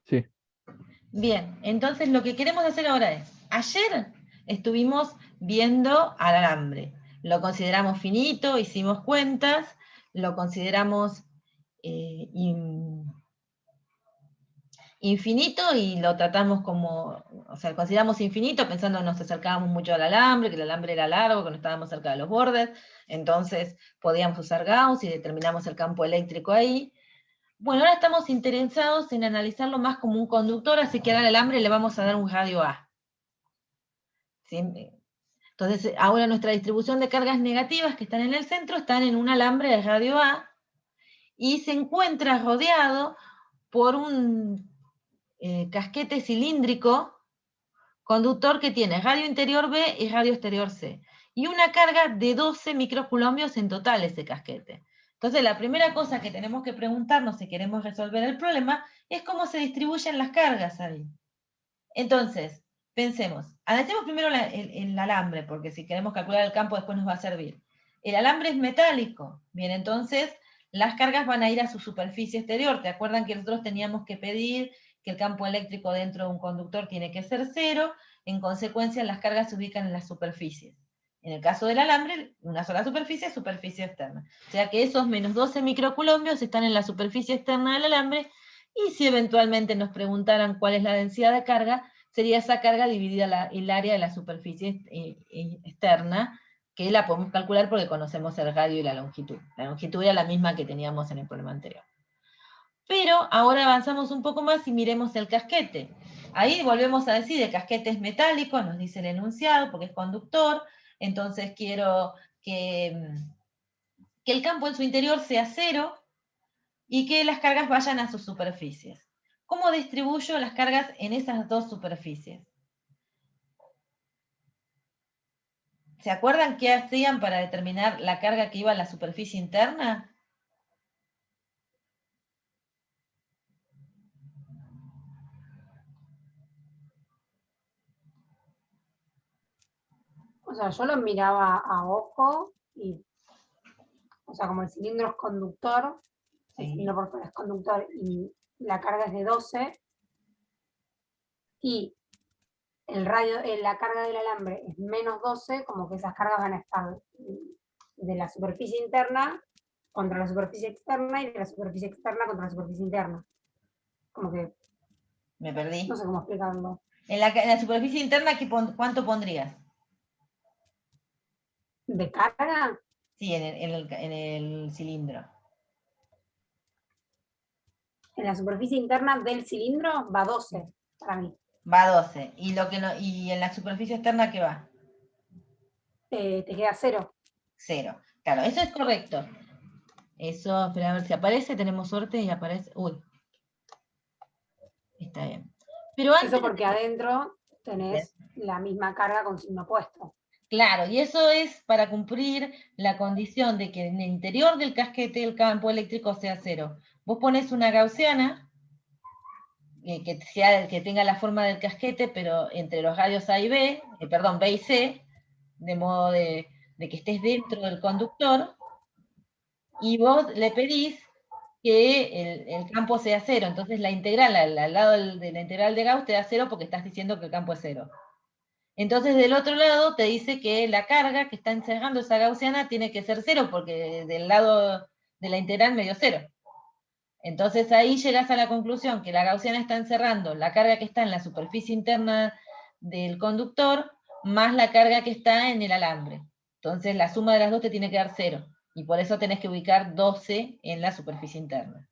Sí. Bien, entonces lo que queremos hacer ahora es, ayer estuvimos viendo al alambre, lo consideramos finito, hicimos cuentas, lo consideramos infinito y lo tratamos como, o sea, consideramos infinito pensando que nos acercábamos mucho al alambre, que el alambre era largo, que no estábamos cerca de los bordes, entonces podíamos usar Gauss y determinamos el campo eléctrico ahí. Bueno, ahora estamos interesados en analizarlo más como un conductor, así que ahora al alambre le vamos a dar un radio A. ¿Sí? Entonces, ahora nuestra distribución de cargas negativas que están en el centro están en un alambre de radio A y se encuentra rodeado por un casquete cilíndrico conductor que tiene radio interior B y radio exterior C. Y una carga de 12 microcoulombios en total ese casquete. Entonces, la primera cosa que tenemos que preguntarnos si queremos resolver el problema es cómo se distribuyen las cargas ahí. Entonces, pensemos, analicemos primero el alambre, porque si queremos calcular el campo después nos va a servir. El alambre es metálico, bien, entonces las cargas van a ir a su superficie exterior. ¿Te acuerdan que nosotros teníamos que pedir que el campo eléctrico dentro de un conductor tiene que ser cero? En consecuencia, las cargas se ubican en las superficies. En el caso del alambre, una sola superficie, superficie externa. O sea que esos menos 12 microcoulombios están en la superficie externa del alambre, y si eventualmente nos preguntaran cuál es la densidad de carga, sería esa carga dividida el área de la superficie externa, que la podemos calcular porque conocemos el radio y la longitud. La longitud era la misma que teníamos en el problema anterior. Pero ahora avanzamos un poco más y miremos el casquete. Ahí volvemos a decir, el casquete es metálico, nos dice el enunciado, porque es conductor, entonces quiero que el campo en su interior sea cero y que las cargas vayan a sus superficies. ¿Cómo distribuyo las cargas en esas dos superficies? ¿Se acuerdan qué hacían para determinar la carga que iba a la superficie interna? O sea, yo lo miraba a ojo y, o sea, como el cilindro es conductor, el cilindro por fuera es conductor y la carga es de 12 y el radio, la carga del alambre es menos 12, como que esas cargas van a estar de la superficie interna contra la superficie externa y de la superficie externa contra la superficie interna. Como que... Me perdí. No sé cómo explicarlo. En la superficie interna, ¿cuánto pondrías? ¿De carga? Sí, en el cilindro. En la superficie interna del cilindro va 12 para mí. Va 12. ¿Y en la superficie externa qué va? Te queda 0. 0. Claro, eso es correcto. Eso, espera a ver si aparece, tenemos suerte y aparece. Uy. Está bien. Pero antes, eso porque adentro tenés la misma carga con signo opuesto. Claro, y eso es para cumplir la condición de que en el interior del casquete el campo eléctrico sea cero. Vos pones una gaussiana que tenga la forma del casquete, pero entre los radios A y B, perdón, B y C, de modo de que estés dentro del conductor, y vos le pedís que el campo sea cero. Entonces la integral al lado de la integral de Gauss te da cero porque estás diciendo que el campo es cero. Entonces del otro lado te dice que la carga que está encerrando esa gaussiana tiene que ser cero porque del lado de la integral me dio cero. Entonces ahí llegas a la conclusión que la gaussiana está encerrando la carga que está en la superficie interna del conductor más la carga que está en el alambre. Entonces la suma de las dos te tiene que dar cero. Y por eso tenés que ubicar 12 en la superficie interna.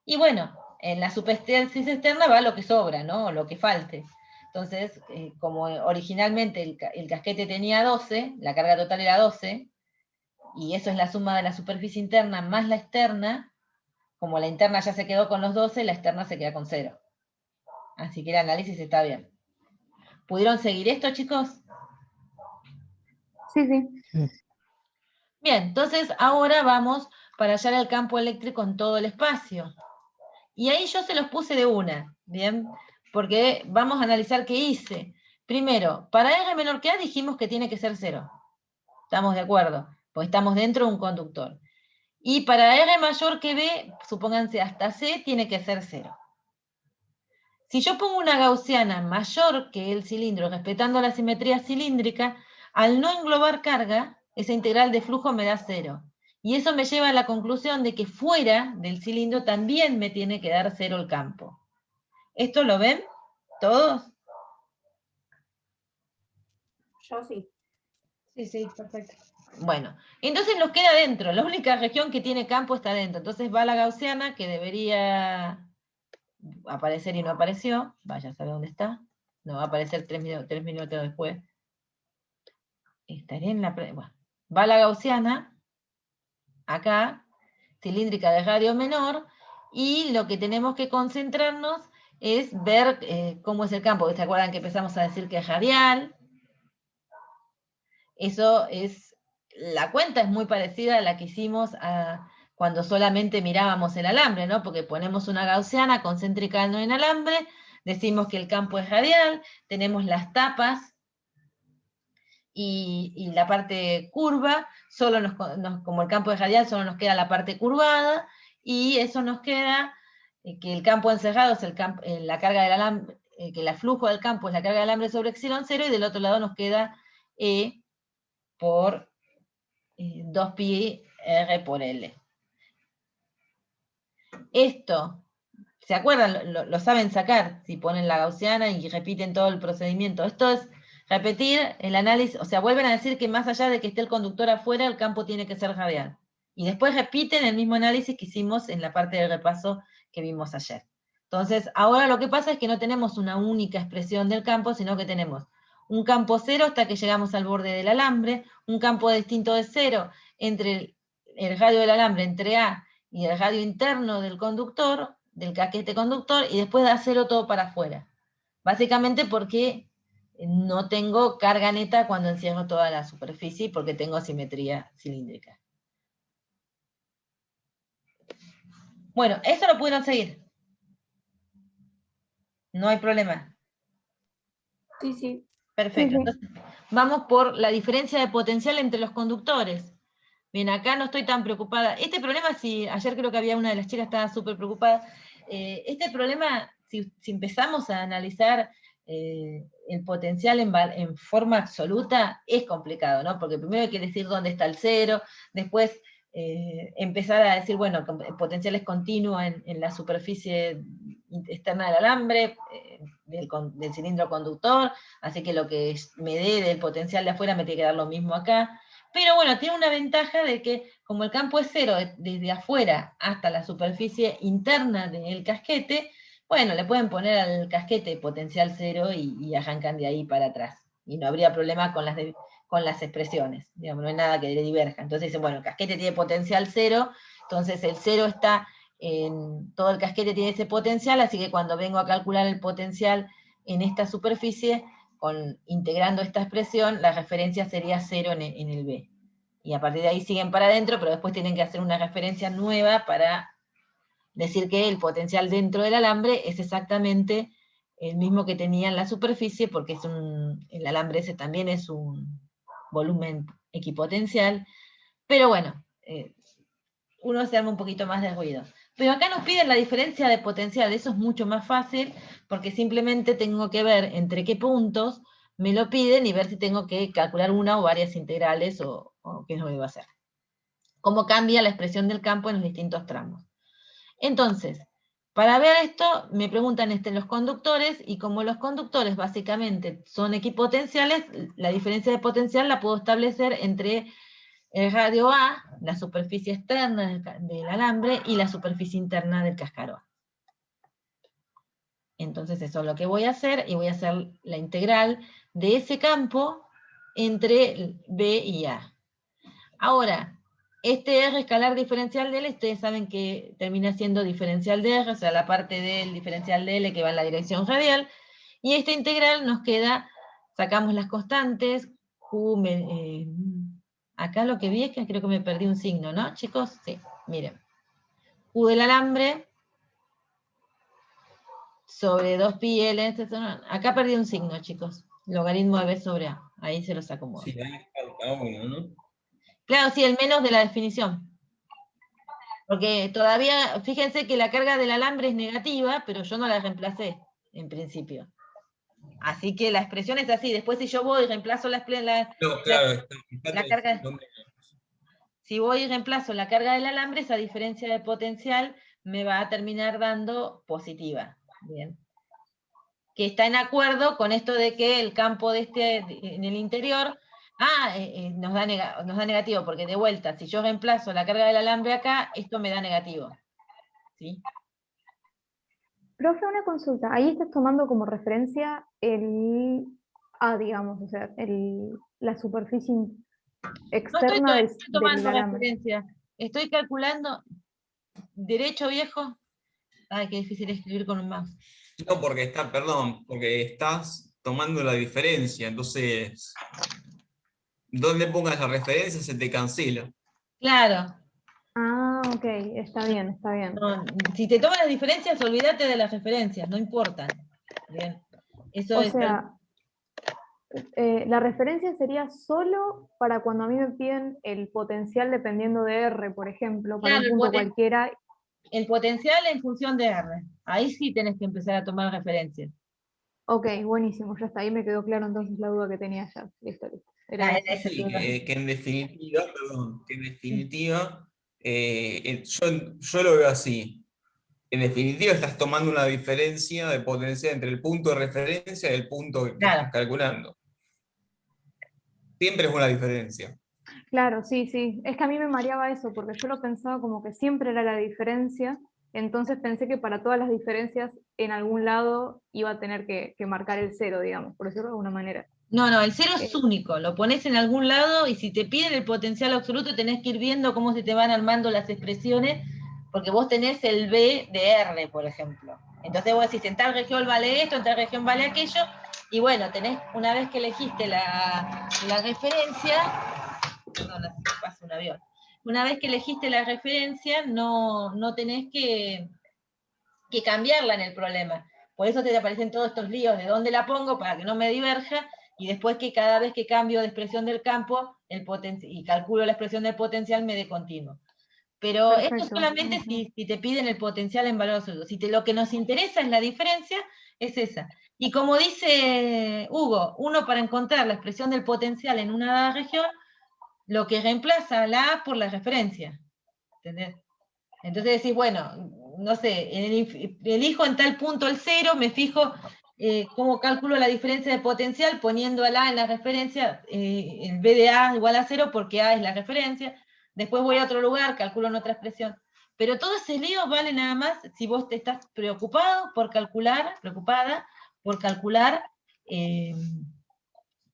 Y bueno, en la superficie externa va lo que sobra, ¿no? O lo que falte. Entonces, como originalmente el casquete tenía 12, la carga total era 12, y eso es la suma de la superficie interna más la externa, como la interna ya se quedó con los 12, la externa se queda con 0. Así que el análisis está bien. ¿Pudieron seguir esto, chicos? Sí, sí. Bien, entonces ahora vamos para hallar el campo eléctrico en todo el espacio. Y ahí yo se los puse de una, ¿bien? Porque vamos a analizar qué hice. Primero, para R menor que A dijimos que tiene que ser 0. ¿Estamos de acuerdo? Porque estamos dentro de un conductor. Y para R mayor que B, supónganse hasta C, tiene que ser 0. Si yo pongo una gaussiana mayor que el cilindro, respetando la simetría cilíndrica, al no englobar carga, esa integral de flujo me da 0. Y eso me lleva a la conclusión de que fuera del cilindro también me tiene que dar 0 el campo. ¿Esto lo ven todos? Yo sí. Sí, perfecto. Bueno, entonces nos queda dentro. La única región que tiene campo está dentro. Entonces va la gaussiana, que debería aparecer y no apareció. Vaya a saber dónde está. No va a aparecer 3 minutos después. Estaré en la... Bueno, va la gaussiana, acá, cilíndrica de radio menor, y lo que tenemos que concentrarnos es ver cómo es el campo. ¿Se acuerdan que empezamos a decir que es radial? Eso es... La cuenta es muy parecida a la que hicimos cuando solamente mirábamos el alambre, ¿no? Porque ponemos una gaussiana concéntrica en alambre, decimos que el campo es radial, tenemos las tapas, y la parte curva, como el campo es radial, solo nos queda la parte curvada, y eso nos queda que el campo encerrado es la carga del alambre, que el flujo del campo es la carga del alambre sobre epsilon 0, y del otro lado nos queda E por 2pi R por L. Esto, ¿se acuerdan? Lo saben sacar, si ponen la gaussiana y repiten todo el procedimiento. Esto es repetir el análisis, o sea, vuelven a decir que más allá de que esté el conductor afuera, el campo tiene que ser radial. Y después repiten el mismo análisis que hicimos en la parte del repaso que vimos ayer. Entonces, ahora lo que pasa es que no tenemos una única expresión del campo, sino que tenemos un campo cero hasta que llegamos al borde del alambre, un campo distinto de cero entre el radio del alambre, entre A y el radio interno del conductor, del casquete conductor, y después da cero todo para afuera. Básicamente porque no tengo carga neta cuando encierro toda la superficie, porque tengo simetría cilíndrica. Bueno, eso lo pudieron seguir. No hay problema. Sí. Perfecto. Entonces, vamos por la diferencia de potencial entre los conductores. Bien, acá no estoy tan preocupada. Este problema, ayer creo que había una de las chicas que estaba súper preocupada. Este problema, si empezamos a analizar el potencial en forma absoluta, es complicado, ¿no? Porque primero hay que decir dónde está el cero, después empezar a decir, bueno, el potencial es continuo en la superficie externa del alambre, del cilindro conductor, así que lo que me dé del potencial de afuera me tiene que dar lo mismo acá. Pero bueno, tiene una ventaja de que como el campo es cero desde afuera hasta la superficie interna del casquete, bueno, le pueden poner al casquete potencial cero y arrancan de ahí para atrás. Y no habría problema con las expresiones, digamos, no hay nada que le diverja. Entonces dicen, bueno, el casquete tiene potencial cero, entonces el cero está todo el casquete tiene ese potencial, así que cuando vengo a calcular el potencial en esta superficie, integrando esta expresión, la referencia sería 0 en el B. Y a partir de ahí siguen para adentro, pero después tienen que hacer una referencia nueva para decir que el potencial dentro del alambre es exactamente el mismo que tenía en la superficie, porque el alambre ese también es un volumen equipotencial, pero bueno, uno se arma un poquito más de ruido. Pero acá nos piden la diferencia de potencial, eso es mucho más fácil, porque simplemente tengo que ver entre qué puntos me lo piden y ver si tengo que calcular una o varias integrales o qué es lo que va a hacer. Cómo cambia la expresión del campo en los distintos tramos. Entonces, para ver esto, me preguntan los conductores, y como los conductores básicamente son equipotenciales, la diferencia de potencial la puedo establecer entre el radio A, la superficie externa del alambre, y la superficie interna del cascarón. Entonces eso es lo que voy a hacer, y voy a hacer la integral de ese campo entre B y A. Ahora, este R escalar diferencial de L, ustedes saben que termina siendo diferencial de R, o sea, la parte del diferencial de L que va en la dirección radial, y esta integral nos queda, sacamos las constantes, Q, acá lo que vi es que creo que me perdí un signo, ¿no, chicos? Sí, miren. Q del alambre sobre 2pi L, acá perdí un signo, chicos. Logaritmo de B sobre A, ahí se los acomodo. Sí, cada uno, ¿no? Claro, sí, el menos de la definición. Porque todavía, fíjense que la carga del alambre es negativa, pero yo no la reemplacé. en principio. Así que la expresión es así. Después si yo voy y reemplazo No, claro, la carga, si voy y reemplazo la carga del alambre, esa diferencia de potencial me va a terminar dando positiva. Bien. Que está en acuerdo con esto de que el campo en el interior, nos da negativo, porque de vuelta, si yo reemplazo la carga del alambre acá, esto me da negativo. ¿Sí? Profe, una consulta. Ahí estás tomando como referencia el A, digamos, o sea, la superficie No externa estoy del tomando alambre. referencia. Estoy calculando derecho viejo. Ay, qué difícil escribir con un mouse. No, porque estás tomando la diferencia, entonces, donde pongas la referencia se te cancela. Claro. Ah, ok, está bien, está bien. No, si te tomas las diferencias, olvídate de las referencias, no importan. Bien. Eso O es sea, la referencia sería solo para cuando a mí me piden el potencial dependiendo de R, por ejemplo, para claro, un punto cualquiera. el potencial en función de R. Ahí sí tenés que empezar a tomar referencias. Ok, buenísimo, ya está, ahí me quedó claro entonces la duda que tenía ya. Listo, listo. Era eso. Esa Sí, duda. que en definitiva, yo lo veo así. En definitiva, estás tomando una diferencia de potencial entre el punto de referencia y el punto que Claro. estás calculando. Siempre es una diferencia. Claro, sí, sí. Es que a mí me mareaba eso, porque yo lo pensaba como que siempre era la diferencia, entonces pensé que para todas las diferencias en algún lado iba a tener que marcar el 0, digamos, por decirlo de alguna manera. No, el 0 es único, lo pones en algún lado y si te piden el potencial absoluto tenés que ir viendo cómo se te van armando las expresiones, porque vos tenés el B de R, por ejemplo. Entonces vos decís, en tal región vale esto, en tal región vale aquello, y bueno, una vez que elegiste la referencia, perdón, pasa un avión. Una vez que elegiste la referencia, no tenés que cambiarla en el problema. Por eso te aparecen todos estos líos de dónde la pongo para que no me diverja, y después que cada vez que cambio de expresión del campo y calculo la expresión del potencial me dé continuo. Pero Perfecto. esto solamente si te piden el potencial en valor absoluto. Si lo que nos interesa es la diferencia, es esa. Y como dice Hugo, uno para encontrar la expresión del potencial en una dada región, lo que reemplaza la A por la referencia. ¿Entendés? Entonces decís, bueno, no sé, elijo en tal punto el 0, me fijo cómo calculo la diferencia de potencial poniendo al A en la referencia, el B de A igual a 0 porque A es la referencia. Después voy a otro lugar, calculo en otra expresión. Pero todo ese lío vale nada más si vos te estás preocupada por calcular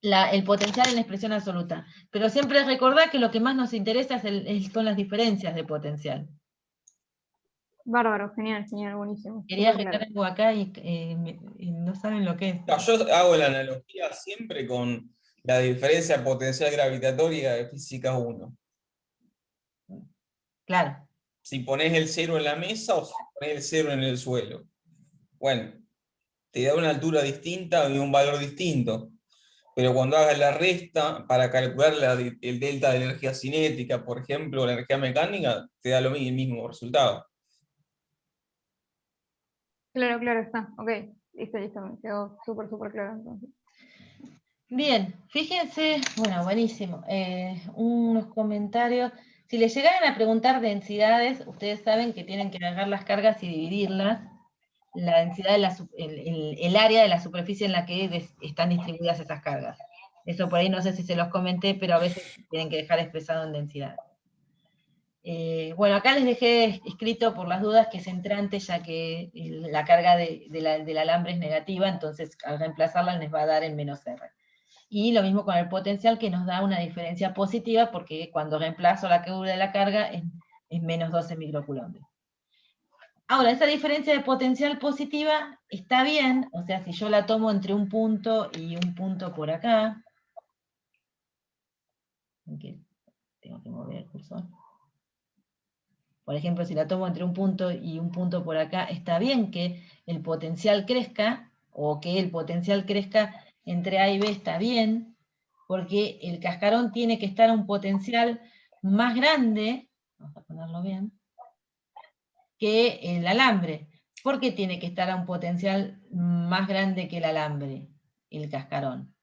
el potencial en la expresión absoluta. Pero siempre recordá que lo que más nos interesa son las diferencias de potencial. Bárbaro, genial, genial, buenísimo. Quería Súper arreglar claro. algo acá y no saben lo que es. No, yo hago la analogía siempre con la diferencia potencial gravitatoria de física 1. Claro. Si pones el 0 en la mesa o si pones el 0 en el suelo. Bueno, te da una altura distinta y un valor distinto. Pero cuando hagas la resta para calcular el delta de energía cinética, por ejemplo, o la energía mecánica, te da el mismo resultado. Claro, claro, está. Ok, listo, me quedó súper, súper claro entonces. Bien, fíjense, bueno, buenísimo. Unos comentarios. Si les llegaran a preguntar densidades, ustedes saben que tienen que agarrar las cargas y dividirlas. La densidad el área de la superficie en la que están distribuidas esas cargas. Eso por ahí no sé si se los comenté, pero a veces tienen que dejar expresado en densidad. Bueno, acá les dejé escrito por las dudas que es entrante, ya que la carga del alambre es negativa, entonces al reemplazarla les va a dar en menos R. Y lo mismo con el potencial, que nos da una diferencia positiva, porque cuando reemplazo la carga de la carga es menos 12 microcoulombes. Ahora, esa diferencia de potencial positiva está bien, o sea, si yo la tomo entre un punto y un punto por acá, tengo que mover el cursor. Por ejemplo, si la tomo entre un punto y un punto por acá, está bien que el potencial crezca, o que el potencial crezca entre A y B está bien, porque el cascarón tiene que estar a un potencial más grande, vamos a ponerlo bien, que el alambre. ¿Por qué tiene que estar a un potencial más grande que el alambre, el cascarón?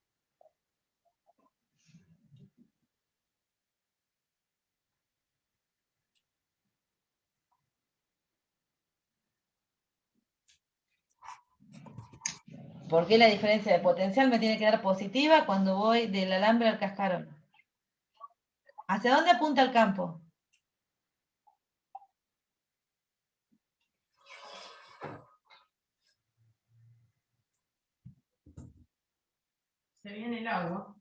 ¿Por qué la diferencia de potencial me tiene que dar positiva cuando voy del alambre al cascarón? ¿Hacia dónde apunta el campo? Se viene el agua.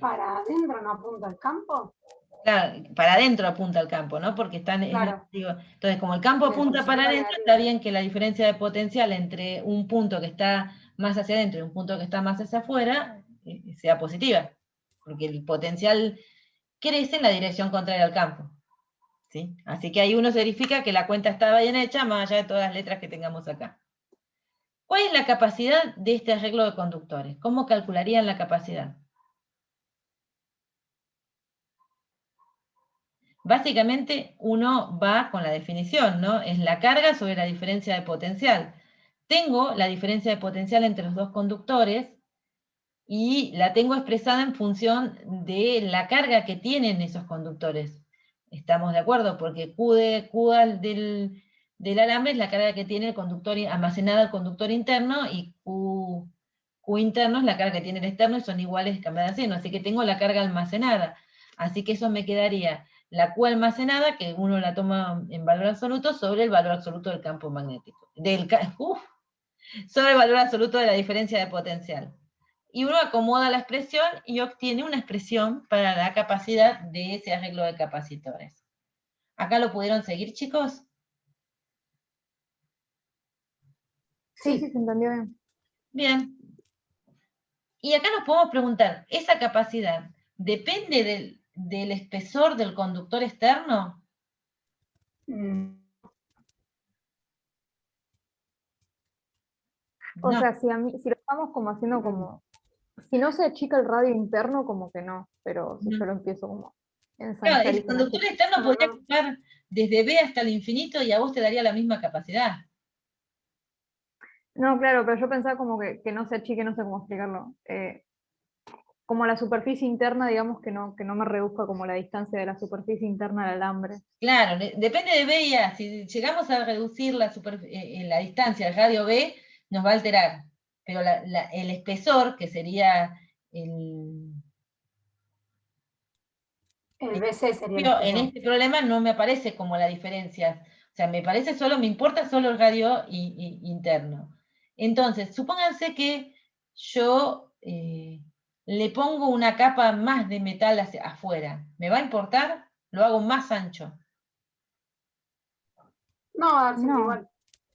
¿Para adentro no apunta el campo? Claro, para adentro apunta el campo, ¿no? Porque está en Claro. negativo. Entonces, como el campo De apunta para positivo a adentro, negativo. está bien que la diferencia de potencial entre un punto que está más hacia adentro y un punto que está más hacia afuera sea positiva. Porque el potencial crece en la dirección contraria al campo. ¿Sí? Así que ahí uno se verifica que la cuenta estaba bien hecha, más allá de todas las letras que tengamos acá. ¿Cuál es la capacidad de este arreglo de conductores? ¿Cómo calcularían la capacidad? Básicamente uno va con la definición, ¿no? Es la carga sobre la diferencia de potencial. Tengo la diferencia de potencial entre los dos conductores y la tengo expresada en función de la carga que tienen esos conductores. ¿Estamos de acuerdo? Porque Q del alambre es la carga que tiene el conductor almacenada el conductor interno y Q interno es la carga que tiene el externo y son iguales cambiadas a seno. Así que tengo la carga almacenada. Así que eso me quedaría la Q almacenada, que uno la toma en valor absoluto, sobre el valor absoluto del campo magnético. Sobre el valor absoluto de la diferencia de potencial. Y uno acomoda la expresión y obtiene una expresión para la capacidad de ese arreglo de capacitores. ¿Acá lo pudieron seguir, chicos? Sí, se entendió bien. Bien. Y acá nos podemos preguntar, ¿esa capacidad depende del espesor del conductor externo? O No. sea, si lo estamos como haciendo como, si no se achica el radio interno, como que no, pero si yo lo empiezo como a Claro, ensanchar y el se me conductor achica. externo No, podría no. ocupar desde B hasta el infinito y a vos te daría la misma capacidad. No, claro, pero yo pensaba como que no se achique, no sé cómo explicarlo. Como la superficie interna, digamos que no me reduzca como la distancia de la superficie interna al alambre. Claro, depende de B y A. Si llegamos a reducir la distancia al radio B, nos va a alterar. Pero el espesor, que sería el... El BC sería el Pero en espesor. este problema no me aparece como la diferencia. O sea, me importa solo el radio interno. Entonces, supónganse que yo le pongo una capa más de metal hacia afuera. ¿Me va a importar? Lo hago más ancho. No, va a dar siempre No, igual.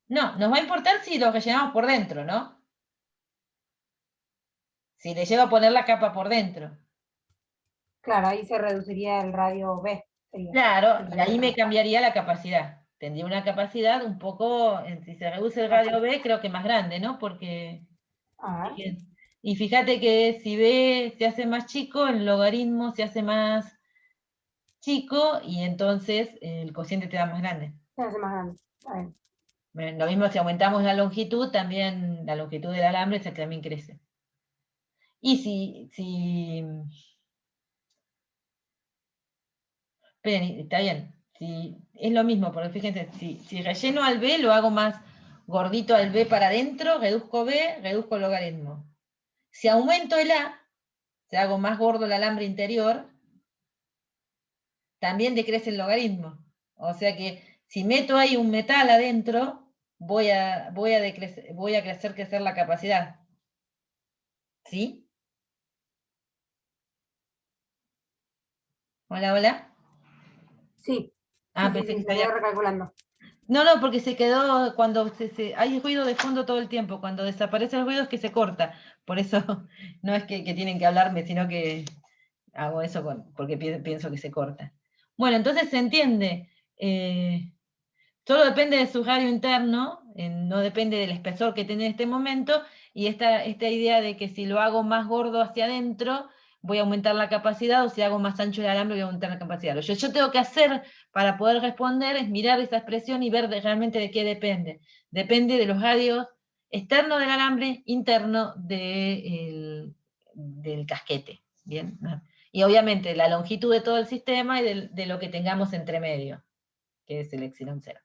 No, nos va a importar si lo rellenamos por dentro, ¿no? Si le llevo a poner la capa por dentro. Claro, ahí se reduciría el radio B. Sería. Claro, y ahí me cambiaría la capacidad. Tendría una capacidad un poco, si se reduce el radio B, creo que más grande, ¿no? Porque, A ver. y fíjate que si B se hace más chico, el logaritmo se hace más chico y entonces el cociente te da más grande. Se hace más grande. Está bien. Bueno, lo mismo si aumentamos la longitud, también la longitud del alambre también crece. Y si esperen, está bien. Es lo mismo, porque fíjense, si relleno al B, lo hago más gordito al B para adentro, reduzco B, reduzco el logaritmo. Si aumento el A, si hago más gordo el alambre interior, también decrece el logaritmo. O sea que si meto ahí un metal adentro, voy a crecer la capacidad. ¿Sí? Hola, hola. Sí. Ah, Sí, pensé que me se quedé había... recalculando. No, porque se quedó, cuando hay ruido de fondo todo el tiempo, cuando desaparece el ruido es que se corta, por eso no es que tienen que hablarme, sino que hago eso porque pienso que se corta. Bueno, entonces se entiende, solo depende de su radio interno, no depende del espesor que tiene en este momento, y esta idea de que si lo hago más gordo hacia adentro, voy a aumentar la capacidad, o si hago más ancho el alambre, voy a aumentar la capacidad. Lo que yo tengo que hacer para poder responder es mirar esa expresión y ver realmente de qué depende. Depende de los radios externos del alambre, interno del casquete. ¿Bien? Y obviamente la longitud de todo el sistema y de lo que tengamos entre medio, que es el epsilon 0.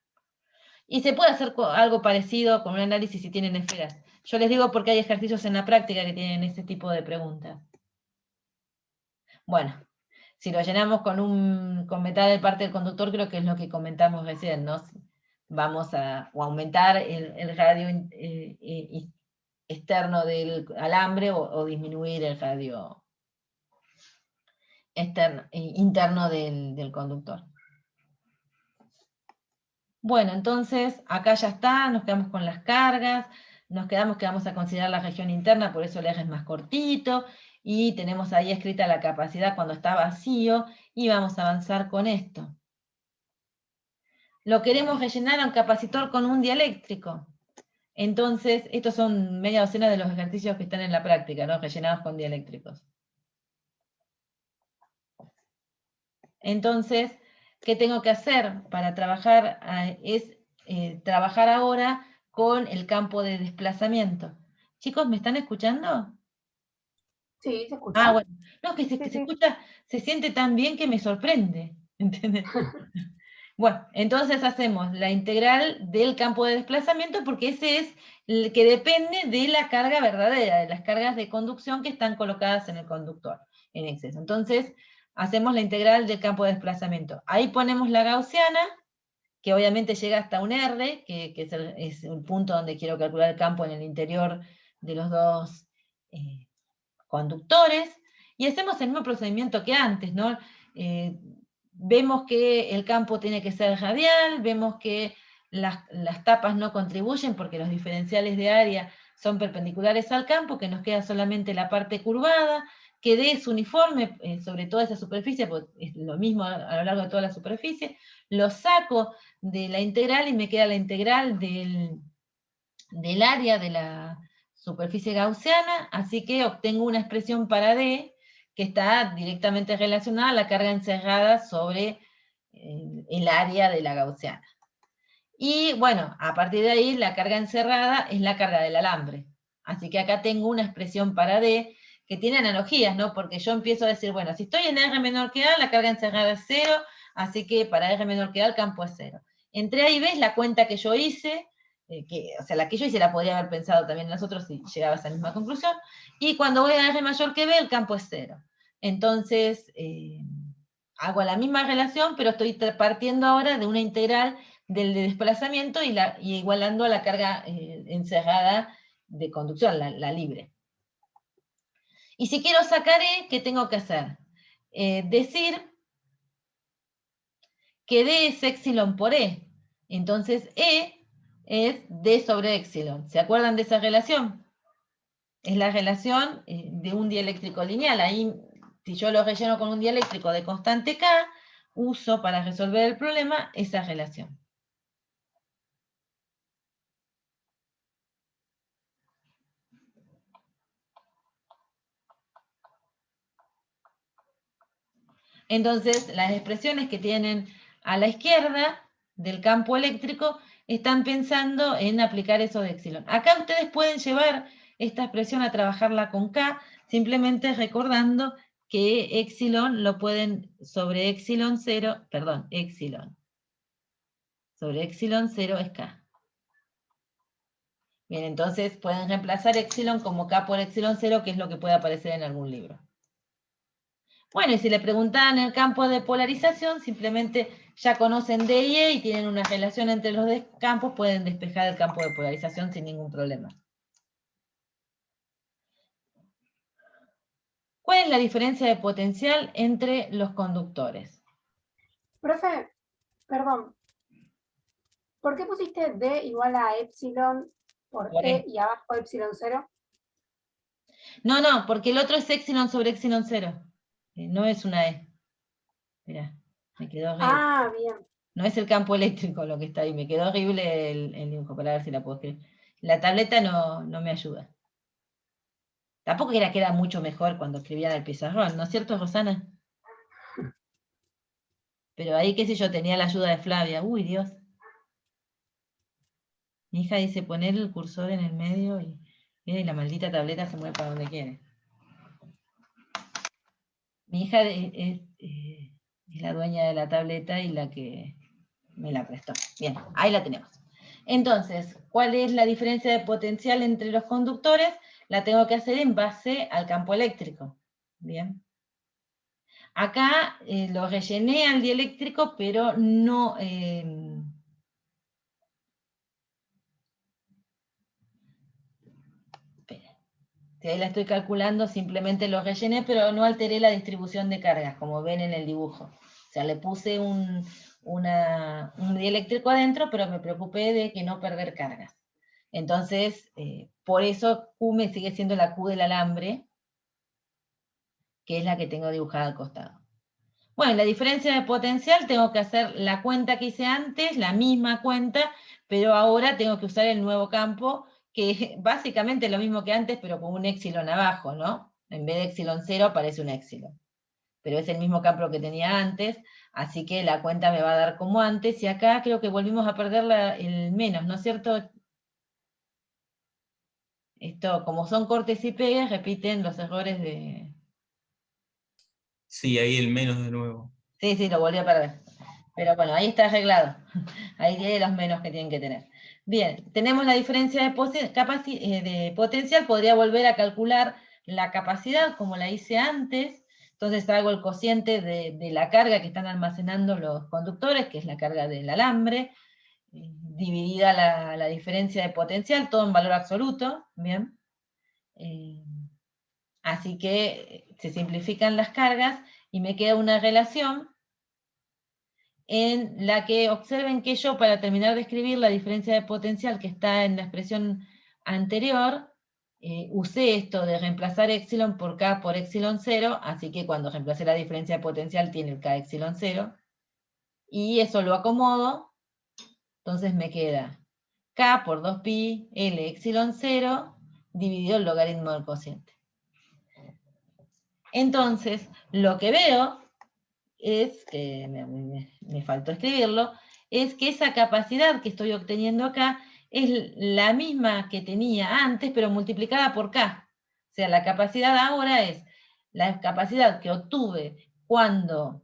Y se puede hacer algo parecido con un análisis si tienen esferas. Yo les digo porque hay ejercicios en la práctica que tienen este tipo de preguntas. Bueno, si lo llenamos con metal de parte del conductor, creo que es lo que comentamos recién, ¿no? Vamos a aumentar el radio externo del alambre o disminuir el radio interno del conductor. Bueno, entonces acá ya está, nos quedamos con las cargas, nos quedamos que vamos a considerar la región interna, por eso el eje es más cortito, y tenemos ahí escrita la capacidad cuando está vacío, y vamos a avanzar con esto. Lo queremos rellenar a un capacitor con un dieléctrico. Entonces, estos son media docena de los ejercicios que están en la práctica, ¿no? Rellenados con dieléctricos. Entonces, ¿qué tengo que hacer para trabajar? Trabajar ahora con el campo de desplazamiento. Chicos, ¿me están escuchando? Sí, se escucha. Ah, bueno. No, que se escucha, se siente tan bien que me sorprende. ¿Entiendes? Bueno, entonces hacemos la integral del campo de desplazamiento porque ese es el que depende de la carga verdadera, de las cargas de conducción que están colocadas en el conductor en exceso. Entonces, hacemos la integral del campo de desplazamiento. Ahí ponemos la gaussiana, que obviamente llega hasta un R, que es el punto donde quiero calcular el campo en el interior de los dos conductores, y hacemos el mismo procedimiento que antes, ¿no? Vemos que el campo tiene que ser radial, vemos que las tapas no contribuyen porque los diferenciales de área son perpendiculares al campo, que nos queda solamente la parte curvada, que D es uniforme sobre toda esa superficie, porque es lo mismo a lo largo de toda la superficie, lo saco de la integral y me queda la integral del área de la superficie gaussiana, así que obtengo una expresión para D que está directamente relacionada a la carga encerrada sobre el área de la gaussiana. Y bueno, a partir de ahí la carga encerrada es la carga del alambre. Así que acá tengo una expresión para D que tiene analogías, ¿no? Porque yo empiezo a decir, bueno, si estoy en R menor que A, la carga encerrada es 0, así que para R menor que A el campo es 0. Entre A y B es la cuenta que yo hice, o sea, la que yo hice la podría haber pensado también nosotros si llegaba a esa misma conclusión, y cuando voy a R mayor que B, el campo es 0. Entonces, hago la misma relación, pero estoy partiendo ahora de una integral del desplazamiento y igualando a la carga encerrada de conducción, la libre. Y si quiero sacar E, ¿qué tengo que hacer? Decir que D es epsilon por E. Entonces E es D sobre epsilon. ¿Se acuerdan de esa relación? Es la relación de un dieléctrico lineal. Ahí, si yo lo relleno con un dieléctrico de constante K, uso para resolver el problema esa relación. Entonces, las expresiones que tienen a la izquierda del campo eléctrico están pensando en aplicar eso de epsilon. Acá ustedes pueden llevar esta expresión a trabajarla con K, simplemente recordando que epsilon lo pueden sobre epsilon 0, perdón, epsilon. Sobre epsilon 0 es K. Bien, entonces pueden reemplazar epsilon como K por epsilon 0, que es lo que puede aparecer en algún libro. Bueno, y si le preguntaban el campo de polarización, simplemente ya conocen D y E y tienen una relación entre los dos campos, pueden despejar el campo de polarización sin ningún problema. ¿Cuál es la diferencia de potencial entre los conductores? Profe, perdón, ¿por qué pusiste D igual a epsilon por E y abajo epsilon 0? No, porque el otro es epsilon sobre epsilon 0. No es una E. Mirá, me quedó horrible. Ah, bien. No es el campo eléctrico lo que está ahí. Me quedó horrible el dibujo, para ver si la puedo escribir. La tableta no me ayuda. Tampoco era que era mucho mejor cuando escribía en el pizarrón, ¿no es cierto, Rosana? Pero ahí, qué sé yo, tenía la ayuda de Flavia. Uy, Dios. Mi hija dice poner el cursor en el medio y, mira, y la maldita tableta se mueve para donde quiere. Mi hija es la dueña de la tableta y la que me la prestó. Bien, ahí la tenemos. Entonces, ¿cuál es la diferencia de potencial entre los conductores? La tengo que hacer en base al campo eléctrico. Bien. Acá lo rellené al dieléctrico, pero no... Si ahí la estoy calculando, simplemente lo rellené, pero no alteré la distribución de cargas, como ven en el dibujo. O sea, le puse un dieléctrico adentro, pero me preocupé de que no perder cargas. Entonces, por eso Q me sigue siendo la Q del alambre, que es la que tengo dibujada al costado. Bueno, la diferencia de potencial, tengo que hacer la cuenta que hice antes, la misma cuenta, pero ahora tengo que usar el nuevo campo, que es básicamente lo mismo que antes, pero con un épsilon abajo, ¿no? En vez de épsilon 0 aparece un épsilon. Pero es el mismo campo que tenía antes, así que la cuenta me va a dar como antes, y acá creo que volvimos a perder el menos, ¿no es cierto? Esto, como son cortes y pegas, repiten los errores de... Sí, ahí el menos de nuevo. Sí, lo volví a perder. Pero bueno, ahí está arreglado. Ahí tiene los menos que tienen que tener. Bien, tenemos la diferencia de potencial. Podría volver a calcular la capacidad como la hice antes. Entonces hago el cociente de la carga que están almacenando los conductores, que es la carga del alambre, dividida la diferencia de potencial, todo en valor absoluto. Bien. Así que se simplifican las cargas y me queda una relación en la que observen que yo, para terminar de escribir la diferencia de potencial que está en la expresión anterior, usé esto de reemplazar épsilon por K por épsilon 0, así que cuando reemplacé la diferencia de potencial tiene el K épsilon 0, y eso lo acomodo, entonces me queda K por 2pi L épsilon 0 dividido el logaritmo del cociente. Entonces, lo que veo es, que me faltó escribirlo, es que esa capacidad que estoy obteniendo acá es la misma que tenía antes, pero multiplicada por K. O sea, la capacidad ahora es la capacidad que obtuve cuando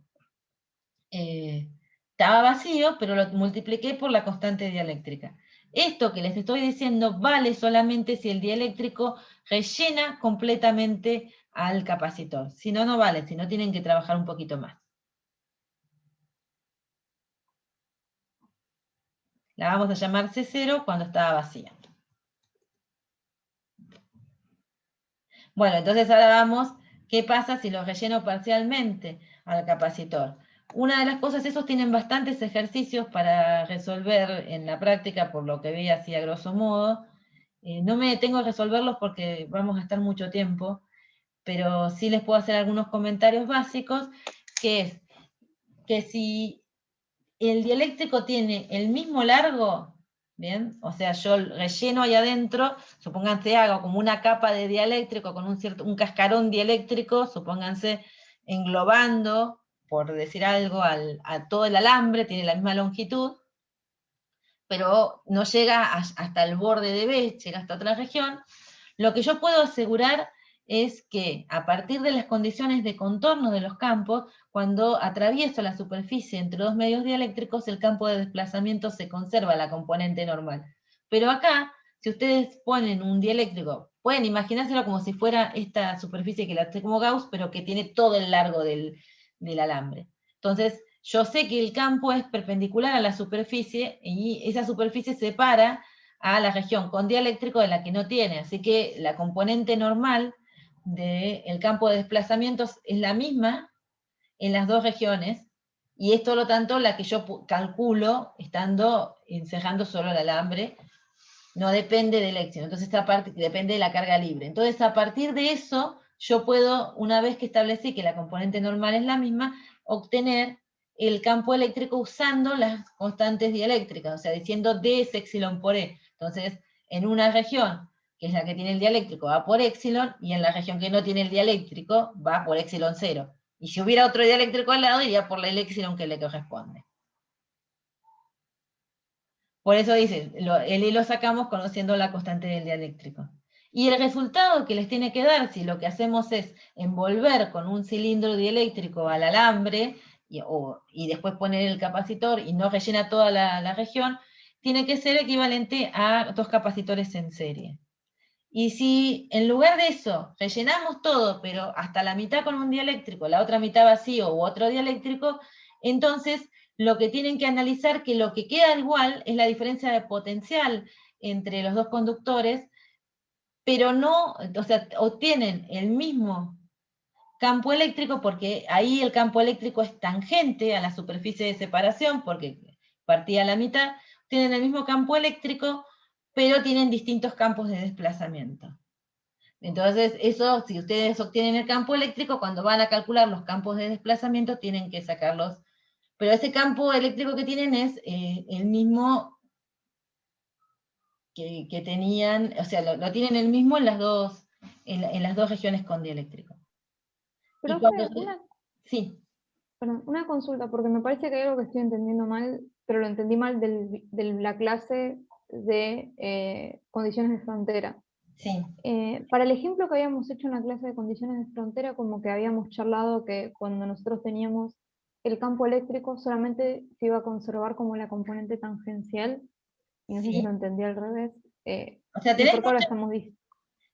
estaba vacío, pero lo multipliqué por la constante dieléctrica. Esto que les estoy diciendo vale solamente si el dieléctrico rellena completamente al capacitor. Si no, no vale, si no tienen que trabajar un poquito más. La vamos a llamar C0 cuando estaba vacía. Bueno, entonces ahora vamos, ¿qué pasa si lo relleno parcialmente al capacitor? Una de las cosas, esos tienen bastantes ejercicios para resolver en la práctica, por lo que vi así a grosso modo. No me detengo a resolverlos porque vamos a estar mucho tiempo, pero sí les puedo hacer algunos comentarios básicos, que es que si el dieléctrico tiene el mismo largo, ¿bien? O sea, yo relleno ahí adentro, supónganse, hago como una capa de dieléctrico con un cascarón dieléctrico, supónganse, englobando, por decir algo, a todo el alambre, tiene la misma longitud, pero no llega hasta el borde de B, llega hasta otra región. Lo que yo puedo asegurar es que a partir de las condiciones de contorno de los campos, cuando atravieso la superficie entre dos medios dieléctricos, el campo de desplazamiento se conserva la componente normal. Pero acá, si ustedes ponen un dieléctrico, pueden imaginárselo como si fuera esta superficie que la hace como Gauss, pero que tiene todo el largo del alambre. Entonces, yo sé que el campo es perpendicular a la superficie y esa superficie separa a la región con dieléctrico de la que no tiene, así que la componente normal del campo de desplazamientos es la misma en las dos regiones, y es por lo tanto la que yo calculo estando encerrando solo el alambre, no depende del épsilon, entonces esta parte depende de la carga libre. Entonces a partir de eso, yo puedo, una vez que establecí que la componente normal es la misma, obtener el campo eléctrico usando las constantes dieléctricas, o sea, diciendo D es épsilon por E. Entonces, en una región, que es la que tiene el dieléctrico, va por épsilon, y en la región que no tiene el dieléctrico, va por épsilon 0. Y si hubiera otro dieléctrico al lado, iría por la elección que le corresponde. Por eso dice, el I lo sacamos conociendo la constante del dieléctrico. Y el resultado que les tiene que dar, si lo que hacemos es envolver con un cilindro dieléctrico al alambre, y después poner el capacitor y no rellena toda la región, tiene que ser equivalente a 2 capacitores en serie. Y si en lugar de eso rellenamos todo, pero hasta la mitad con un dieléctrico, la otra mitad vacío u otro dieléctrico, entonces lo que tienen que analizar, que lo que queda igual es la diferencia de potencial entre los dos conductores, pero no, o sea, obtienen el mismo campo eléctrico, porque ahí el campo eléctrico es tangente a la superficie de separación, porque partía a la mitad, tienen el mismo campo eléctrico, pero tienen distintos campos de desplazamiento. Entonces, eso, si ustedes obtienen el campo eléctrico, cuando van a calcular los campos de desplazamiento, tienen que sacarlos. Pero ese campo eléctrico que tienen es el mismo que tenían, o sea, lo tienen el mismo en las dos regiones con dieléctrico. Y Profe, cuando sí. perdón, una consulta, porque me parece que hay algo que estoy entendiendo mal, pero lo entendí mal de la clase de condiciones de frontera. Sí. Para el ejemplo que habíamos hecho en la clase de condiciones de frontera, como que habíamos charlado que cuando nosotros teníamos el campo eléctrico solamente se iba a conservar como la componente tangencial, y no sé si lo entendí al revés. O sea, ¿Y por qué ahora estamos diciendo?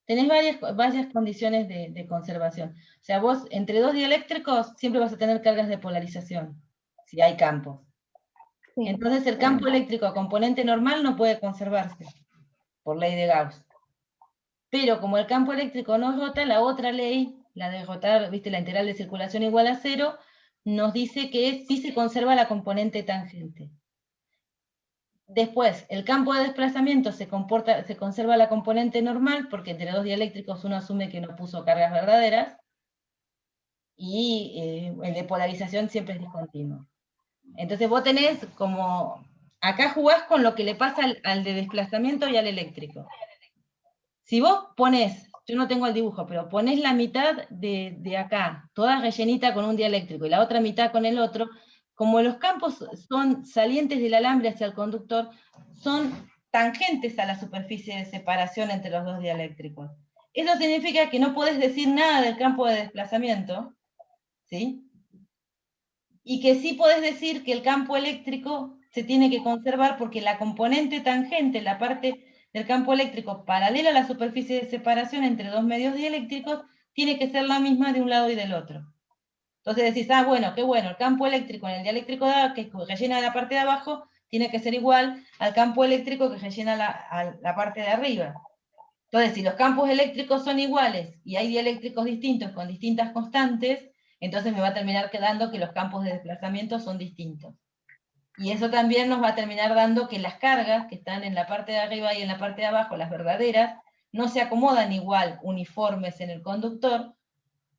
Tenés varias condiciones de conservación. O sea, vos entre dos dieléctricos siempre vas a tener cargas de polarización, si hay campos. Sí, entonces el campo eléctrico a componente normal no puede conservarse, por ley de Gauss. Pero como el campo eléctrico no rota, la otra ley, la de rotar, ¿viste? La integral de circulación igual a 0, nos dice que sí se conserva la componente tangente. Después, el campo de desplazamiento se conserva la componente normal, porque entre dos dieléctricos uno asume que no puso cargas verdaderas, y el de polarización siempre es discontinuo. Entonces vos tenés como, acá jugás con lo que le pasa al de desplazamiento y al eléctrico. Si vos ponés, yo no tengo el dibujo, pero ponés la mitad de acá, toda rellenita con un dieléctrico, y la otra mitad con el otro, como los campos son salientes del alambre hacia el conductor, son tangentes a la superficie de separación entre los dos dieléctricos. Eso significa que no podés decir nada del campo de desplazamiento, ¿sí? Y que sí podés decir que el campo eléctrico se tiene que conservar porque la componente tangente, la parte del campo eléctrico paralela a la superficie de separación entre dos medios dieléctricos, tiene que ser la misma de un lado y del otro. Entonces decís, ah, bueno, qué bueno, el campo eléctrico en el dieléctrico que rellena la parte de abajo tiene que ser igual al campo eléctrico que rellena la parte de arriba. Entonces, si los campos eléctricos son iguales y hay dieléctricos distintos con distintas constantes, entonces me va a terminar quedando que los campos de desplazamiento son distintos. Y eso también nos va a terminar dando que las cargas que están en la parte de arriba y en la parte de abajo, las verdaderas, no se acomodan igual uniformes en el conductor,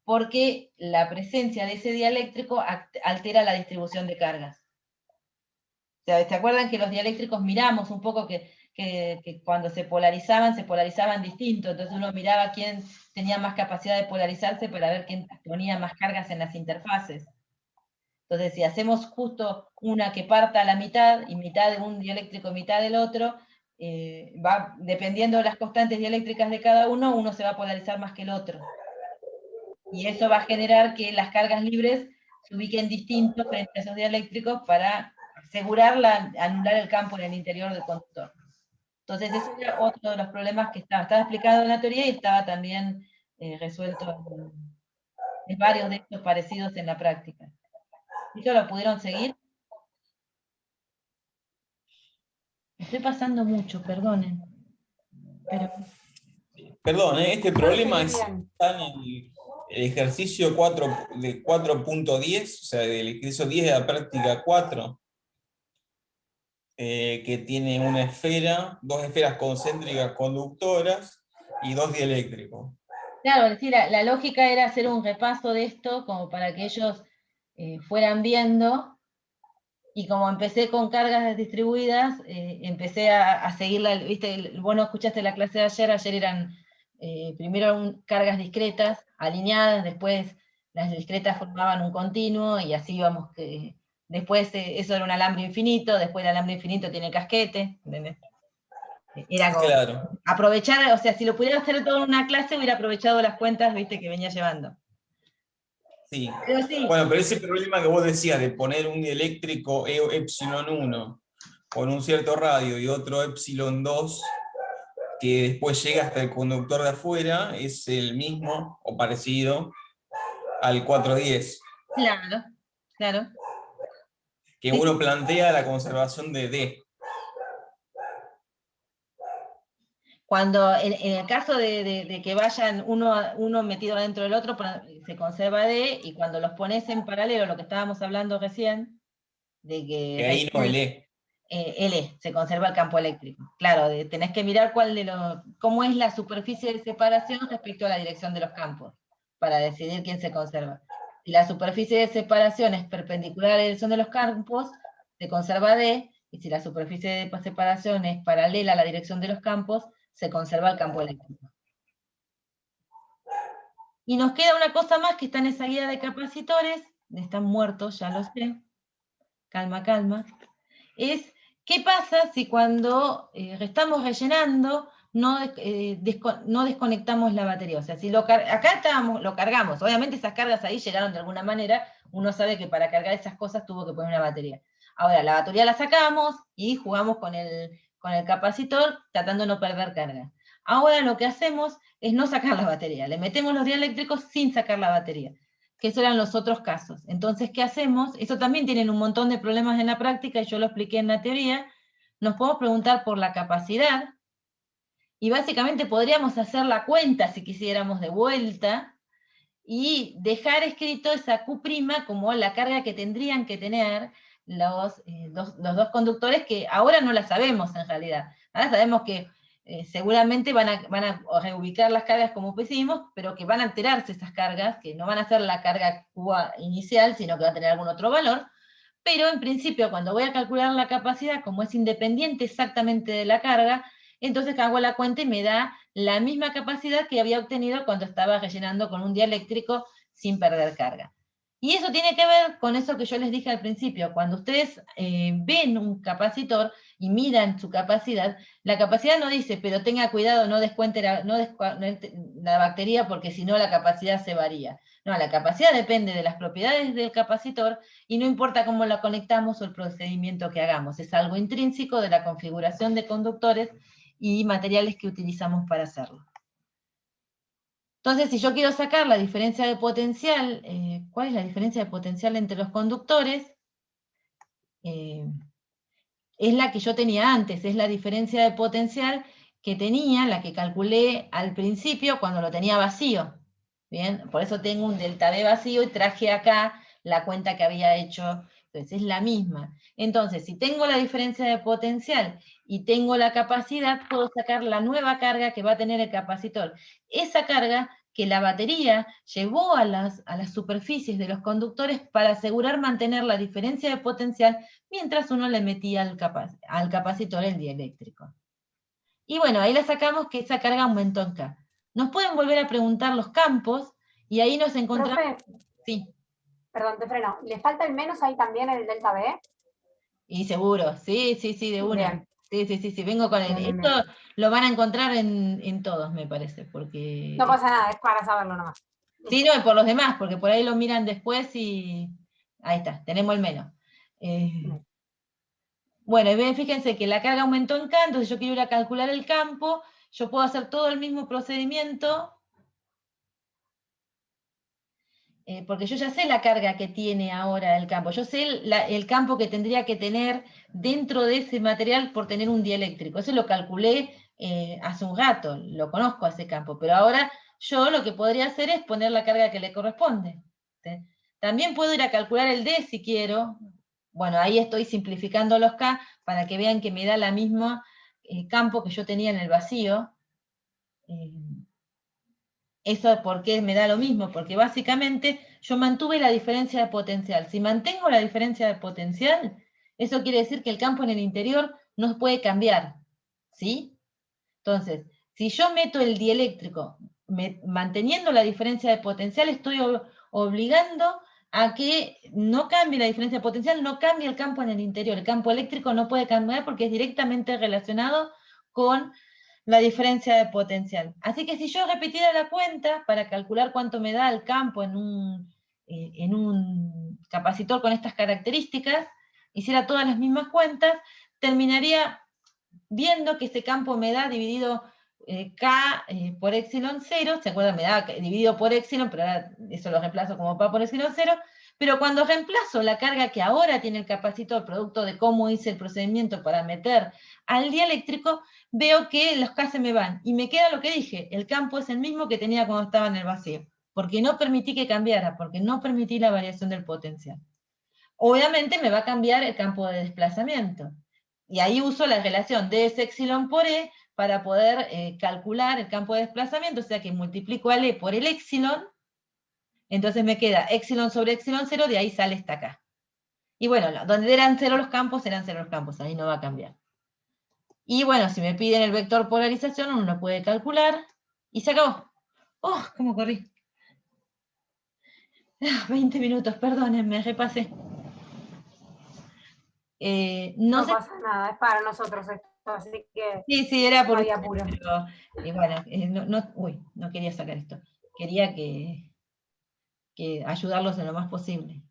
porque la presencia de ese dieléctrico altera la distribución de cargas. O sea, ¿se acuerdan que los dieléctricos miramos un poco que cuando se polarizaban distinto? Entonces uno miraba quién tenía más capacidad de polarizarse para ver quién ponía más cargas en las interfaces. Entonces, si hacemos justo una que parta a la mitad, y mitad de un dieléctrico, mitad del otro, dependiendo de las constantes dieléctricas de cada uno, uno se va a polarizar más que el otro. Y eso va a generar que las cargas libres se ubiquen distintos frente a esos dieléctricos para anular el campo en el interior del conductor. Entonces, ese era otro de los problemas que estaba explicado en la teoría y estaba también resuelto en varios de estos parecidos en la práctica. ¿Eso lo pudieron seguir? Me estoy pasando mucho, perdonen. Pero... Perdón, este problema está en el ejercicio 4.10, o sea, del ejercicio 10 de la práctica 4, que tiene una esfera, dos esferas concéntricas conductoras y dos dieléctricos. Claro, es decir, la lógica era hacer un repaso de esto como para que ellos fueran viendo, y como empecé con cargas distribuidas, empecé a seguirla, viste, vos no escuchaste la clase de ayer eran primero cargas discretas, alineadas, después las discretas formaban un continuo, y así íbamos, que después eso era un alambre infinito, después el alambre infinito tiene casquete, ¿entendés? Era como Claro. aprovechar, o sea, si lo pudiera hacer todo en una clase, hubiera aprovechado las cuentas, viste, que venía llevando. Sí. Pero sí, Bueno, pero ese problema que vos decías de poner un dieléctrico epsilon 1 con un cierto radio y otro epsilon 2 que después llega hasta el conductor de afuera, es el mismo o parecido al 410, claro, claro. que Sí, uno plantea la conservación de D. cuando en el caso de que vayan uno metido adentro del otro, se conserva D, y cuando los pones en paralelo, lo que estábamos hablando recién, de Que ahí que no el E. L, se conserva el campo eléctrico. Claro, tenés que mirar cómo es la superficie de separación respecto a la dirección de los campos, para decidir quién se conserva. Si la superficie de separación es perpendicular a la dirección de los campos, se conserva D, y si la superficie de separación es paralela a la dirección de los campos, se conserva el campo eléctrico. Y nos queda una cosa más que está en esa guía de capacitores, están muertos, ya lo sé, calma, calma, es qué pasa si cuando estamos rellenando no desconectamos la batería. O sea, si acá lo cargamos, obviamente esas cargas ahí llegaron de alguna manera, uno sabe que para cargar esas cosas tuvo que poner una batería. Ahora, la batería la sacamos y jugamos con el capacitor tratando de no perder carga. Ahora lo que hacemos es no sacar la batería, le metemos los dieléctricos sin sacar la batería, que esos eran los otros casos. Entonces, ¿qué hacemos? Eso también tienen un montón de problemas en la práctica, y yo lo expliqué en la teoría. Nos podemos preguntar por la capacidad, y básicamente podríamos hacer la cuenta, si quisiéramos, de vuelta, y dejar escrito esa Q' como la carga que tendrían que tener los dos conductores, que ahora no la sabemos en realidad. Ahora sabemos que seguramente van a reubicar las cargas como pusimos, pero que van a alterarse esas cargas, que no van a ser la carga Q inicial, sino que va a tener algún otro valor. Pero en principio, cuando voy a calcular la capacidad, como es independiente exactamente de la carga, entonces hago la cuenta y me da la misma capacidad que había obtenido cuando estaba rellenando con un dieléctrico sin perder carga. Y eso tiene que ver con eso que yo les dije al principio. Cuando ustedes ven un capacitor y miran su capacidad, la capacidad no dice, pero tenga cuidado, no descuente la batería, porque si no la capacidad se varía. No, la capacidad depende de las propiedades del capacitor, y no importa cómo la conectamos o el procedimiento que hagamos. Es algo intrínseco de la configuración de conductores y materiales que utilizamos para hacerlo. Entonces, si yo quiero sacar la diferencia de potencial, ¿cuál es la diferencia de potencial entre los conductores? Es la que yo tenía antes, es la diferencia de potencial que tenía, la que calculé al principio cuando lo tenía vacío. Bien, por eso tengo un delta B vacío y traje acá la cuenta que había hecho. Entonces es la misma. Entonces, si tengo la diferencia de potencial y tengo la capacidad, puedo sacar la nueva carga que va a tener el capacitor. Esa carga que la batería llevó a las superficies de los conductores para asegurar mantener la diferencia de potencial mientras uno le metía al capacitor el dieléctrico. Y bueno, ahí la sacamos, que esa carga aumentó en K. Nos pueden volver a preguntar los campos, y ahí nos encontramos... Profe, Sí, perdón, te freno. ¿Le falta el menos ahí también en el delta B? y seguro, sí, de una. Bien. Sí, vengo con el... Bien, bien, Esto bien. lo van a encontrar en todos, me parece, porque... No pasa nada, es para saberlo nomás. Sí, no, y por los demás, porque por ahí lo miran después y... Ahí está, tenemos el menos. Bueno, y ven, fíjense que la carga aumentó en K, entonces yo quiero ir a calcular el campo, yo puedo hacer todo el mismo procedimiento, porque yo ya sé la carga que tiene ahora el campo, yo sé el campo que tendría que tener dentro de ese material por tener un dieléctrico. Eso lo calculé hace un rato, lo conozco a ese campo, pero ahora yo lo que podría hacer es poner la carga que le corresponde. ¿Sí? También puedo ir a calcular el D si quiero. Bueno, ahí estoy simplificando los K para que vean que me da la misma campo que yo tenía en el vacío. Eso porque me da lo mismo, porque básicamente yo mantuve la diferencia de potencial. Si mantengo la diferencia de potencial, eso quiere decir que el campo en el interior no puede cambiar, ¿sí? Entonces, si yo meto el dieléctrico manteniendo la diferencia de potencial, estoy obligando a que no cambie la diferencia potencial, no cambie el campo en el interior. El campo eléctrico no puede cambiar porque es directamente relacionado con la diferencia de potencial. Así que si yo repitiera la cuenta para calcular cuánto me da el campo en un capacitor con estas características, hiciera todas las mismas cuentas, terminaría viendo que ese campo me da dividido K por epsilon 0, ¿se acuerdan? Me da dividido por epsilon, pero ahora eso lo reemplazo como K por epsilon 0, pero cuando reemplazo la carga que ahora tiene el capacitor, producto de cómo hice el procedimiento para meter al dieléctrico, veo que los K se me van, y me queda lo que dije, el campo es el mismo que tenía cuando estaba en el vacío, porque no permití que cambiara, porque no permití la variación del potencial. Obviamente me va a cambiar el campo de desplazamiento, y ahí uso la relación de ese epsilon por E para poder calcular el campo de desplazamiento, o sea que multiplico al E por el epsilon, entonces me queda epsilon sobre epsilon 0, de ahí sale esta K. Y bueno, donde eran 0 los campos, eran 0 los campos, ahí no va a cambiar. Y bueno, si me piden el vector polarización, uno lo puede calcular, y se acabó. ¡Oh, cómo corrí! 20 minutos, perdónenme, repasé. No sé. pasa nada, es para nosotros esto, así que Sí, era por no había ustedes, apuro. pero bueno, no quería sacar esto. Quería que ayudarlos en lo más posible.